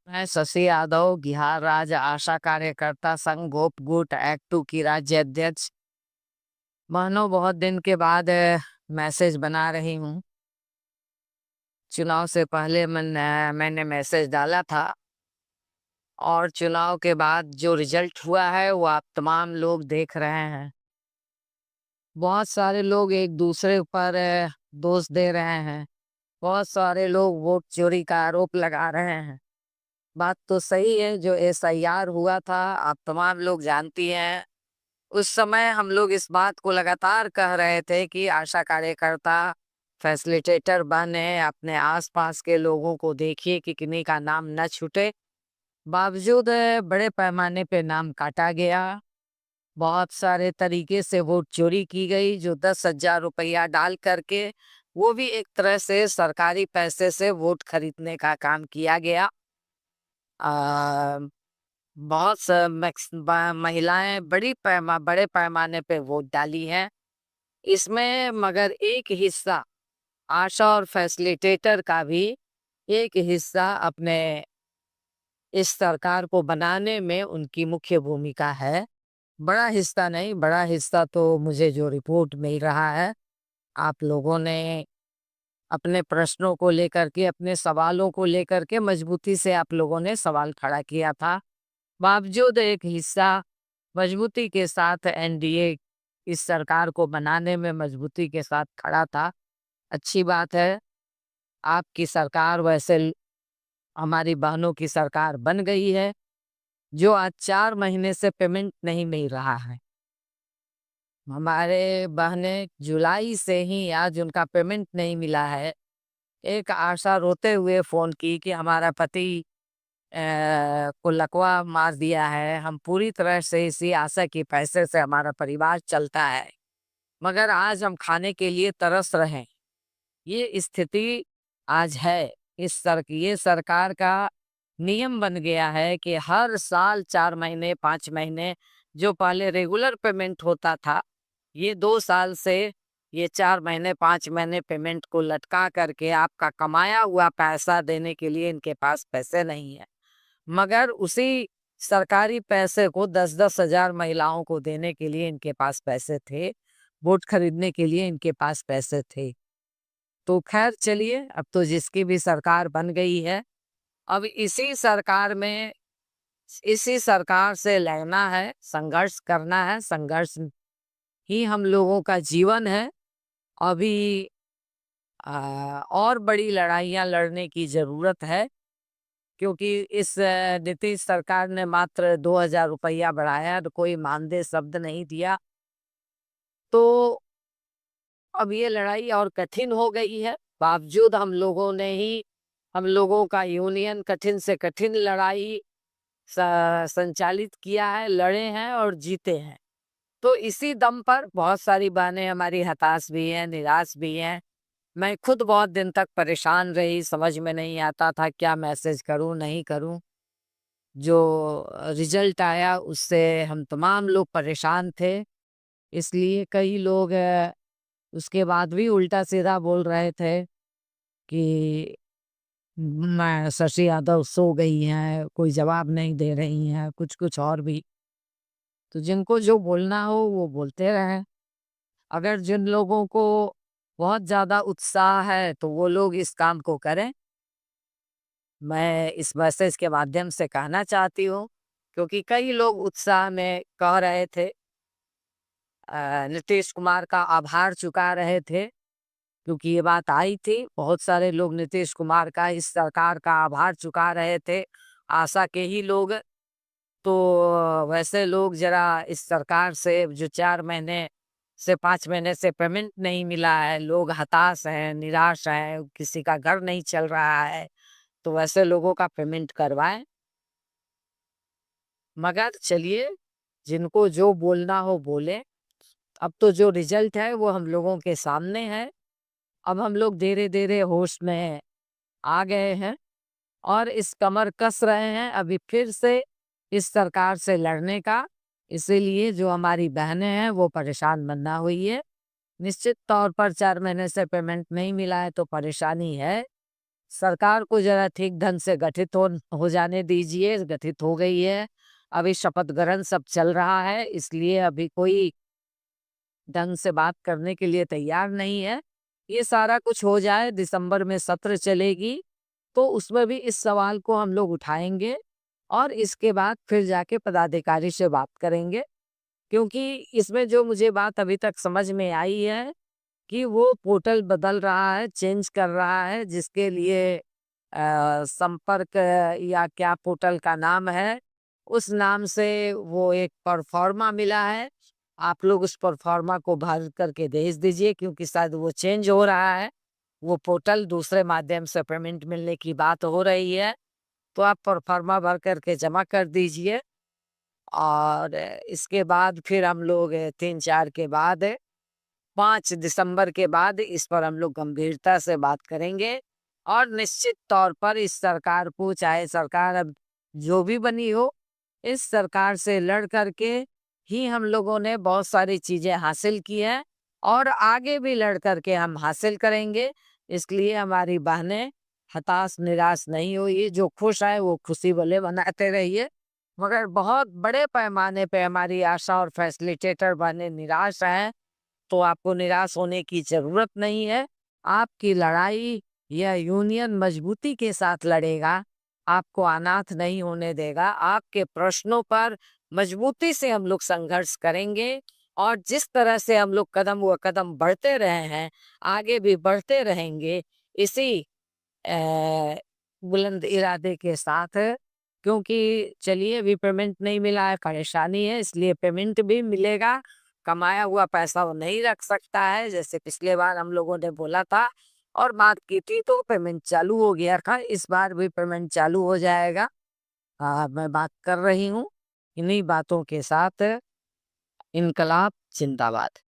मैं शशि यादव बिहार राज्य आशा कार्यकर्ता संघ गोप गुट एक्ट 2 की राज्य अध्यक्ष। मानो बहुत दिन के बाद मैसेज बना रही हूँ। चुनाव से पहले मैंने मैसेज डाला था और चुनाव के बाद जो रिजल्ट हुआ है वो आप तमाम लोग देख रहे हैं। बहुत सारे लोग एक दूसरे पर दोष दे रहे हैं। बहुत सारे लोग वोट चोरी का आरोप लगा रहे हैं। बात तो सही है, जो एसआईआर हुआ था आप तमाम लोग जानती हैं। उस समय हम लोग इस बात को लगातार कह रहे थे कि आशा कार्यकर्ता फैसिलिटेटर बने, अपने आसपास के लोगों को देखिए कि किन्हीं का नाम न छूटे। बावजूद बड़े पैमाने पे नाम काटा गया। बहुत सारे तरीके से वोट चोरी की गई, जो 10,000 रुपया डाल करके, वो भी एक तरह से सरकारी पैसे से वोट खरीदने का काम किया गया। आ, बहुत महिलाएं बड़े पैमाने पे वोट डाली हैं इसमें, मगर एक हिस्सा आशा और फैसिलिटेटर का भी एक हिस्सा अपने इस सरकार को बनाने में उनकी मुख्य भूमिका है। बड़ा हिस्सा नहीं, बड़ा हिस्सा तो मुझे जो रिपोर्ट मिल रहा है, आप लोगों ने अपने प्रश्नों को लेकर के, अपने सवालों को लेकर के मजबूती से आप लोगों ने सवाल खड़ा किया था। बावजूद एक हिस्सा मजबूती के साथ एनडीए इस सरकार को बनाने में मजबूती के साथ खड़ा था। अच्छी बात है, आपकी सरकार हमारी बहनों की सरकार बन गई है। जो आज 4 महीने से पेमेंट नहीं मिल रहा है, हमारे बहनें जुलाई से ही आज उनका पेमेंट नहीं मिला है। एक आशा रोते हुए फोन की कि हमारा पति को लकवा मार दिया है, हम पूरी तरह से इसी आशा के पैसे से हमारा परिवार चलता है, मगर आज हम खाने के लिए तरस रहे हैं। ये स्थिति आज है। ये सरकार का नियम बन गया है कि हर साल 4 महीने 5 महीने जो पहले रेगुलर पेमेंट होता था, ये 2 साल से ये 4 महीने 5 महीने पेमेंट को लटका करके आपका कमाया हुआ पैसा देने के लिए इनके पास पैसे नहीं है। मगर उसी सरकारी पैसे को 10-10 हजार महिलाओं को देने के लिए इनके पास पैसे थे, वोट खरीदने के लिए इनके पास पैसे थे। तो खैर चलिए, अब तो जिसकी भी सरकार बन गई है, अब इसी सरकार से लड़ना है, संघर्ष करना है। संघर्ष ही हम लोगों का जीवन है। अभी और बड़ी लड़ाइयाँ लड़ने की जरूरत है, क्योंकि इस नीतीश सरकार ने मात्र 2,000 रुपया बढ़ाया, तो कोई मानदेय शब्द नहीं दिया। तो अब ये लड़ाई और कठिन हो गई है। बावजूद हम लोगों का यूनियन कठिन से कठिन लड़ाई संचालित किया है, लड़े हैं और जीते हैं। तो इसी दम पर बहुत सारी बहनें हमारी हताश भी हैं, निराश भी हैं। मैं खुद बहुत दिन तक परेशान रही, समझ में नहीं आता था क्या मैसेज करूं नहीं करूं। जो रिजल्ट आया उससे हम तमाम लोग परेशान थे। इसलिए कई लोग उसके बाद भी उल्टा सीधा बोल रहे थे कि मैं शशि यादव सो गई हैं, कोई जवाब नहीं दे रही हैं, कुछ कुछ और भी। तो जिनको जो बोलना हो वो बोलते रहें। अगर जिन लोगों को बहुत ज़्यादा उत्साह है तो वो लोग इस काम को करें। मैं इस मैसेज के माध्यम से कहना चाहती हूँ, क्योंकि कई लोग उत्साह में कह रहे थे, नीतीश कुमार का आभार चुका रहे थे, क्योंकि ये बात आई थी। बहुत सारे लोग नीतीश कुमार का, इस सरकार का आभार चुका रहे थे, आशा के ही लोग। तो वैसे लोग जरा इस सरकार से, जो 4 महीने से 5 महीने से पेमेंट नहीं मिला है, लोग हताश हैं, निराश हैं, किसी का घर नहीं चल रहा है, तो वैसे लोगों का पेमेंट करवाएं। मगर चलिए, जिनको जो बोलना हो बोले। अब तो जो रिजल्ट है वो हम लोगों के सामने है। अब हम लोग धीरे धीरे होश में आ गए हैं और इस कमर कस रहे हैं अभी फिर से इस सरकार से लड़ने का। इसीलिए जो हमारी बहनें हैं वो परेशान बना हुई है। निश्चित तौर पर 4 महीने से पेमेंट नहीं मिला है तो परेशानी है। सरकार को जरा ठीक ढंग से गठित हो जाने दीजिए। गठित हो गई है, अभी शपथ ग्रहण सब चल रहा है, इसलिए अभी कोई ढंग से बात करने के लिए तैयार नहीं है। ये सारा कुछ हो जाए, दिसंबर में सत्र चलेगी, तो उसमें भी इस सवाल को हम लोग उठाएंगे और इसके बाद फिर जाके पदाधिकारी से बात करेंगे। क्योंकि इसमें जो मुझे बात अभी तक समझ में आई है कि वो पोर्टल बदल रहा है, चेंज कर रहा है, जिसके लिए संपर्क या क्या पोर्टल का नाम है, उस नाम से वो एक परफॉर्मा मिला है। आप लोग उस परफॉर्मा को भर करके भेज दीजिए, क्योंकि शायद वो चेंज हो रहा है। वो पोर्टल दूसरे माध्यम से पेमेंट मिलने की बात हो रही है, तो आप परफॉर्मा भर करके जमा कर दीजिए। और इसके बाद फिर हम लोग 3-4 के बाद 5 दिसंबर के बाद इस पर हम लोग गंभीरता से बात करेंगे और निश्चित तौर पर इस सरकार को, चाहे सरकार अब जो भी बनी हो, इस सरकार से लड़ करके ही हम लोगों ने बहुत सारी चीजें हासिल की हैं और आगे भी लड़ करके हम हासिल करेंगे। इसलिए हमारी बहनें हताश निराश नहीं हुई, जो खुश है वो खुशी भले मनाते रहिए, मगर बहुत बड़े पैमाने पे हमारी आशा और फैसिलिटेटर बहनें निराश हैं, तो आपको निराश होने की ज़रूरत नहीं है। आपकी लड़ाई यह यूनियन मजबूती के साथ लड़ेगा, आपको अनाथ नहीं होने देगा। आपके प्रश्नों पर मजबूती से हम लोग संघर्ष करेंगे और जिस तरह से हम लोग कदम व कदम बढ़ते रहे हैं, आगे भी बढ़ते रहेंगे इसी बुलंद इरादे के साथ। क्योंकि चलिए अभी पेमेंट नहीं मिला है, परेशानी है, इसलिए पेमेंट भी मिलेगा। कमाया हुआ पैसा वो नहीं रख सकता है, जैसे पिछले बार हम लोगों ने बोला था और बात की थी, तो पेमेंट चालू हो गया था। इस बार भी पेमेंट चालू हो जाएगा। मैं बात कर रही हूँ इन्हीं बातों के साथ। इनकलाब जिंदाबाद।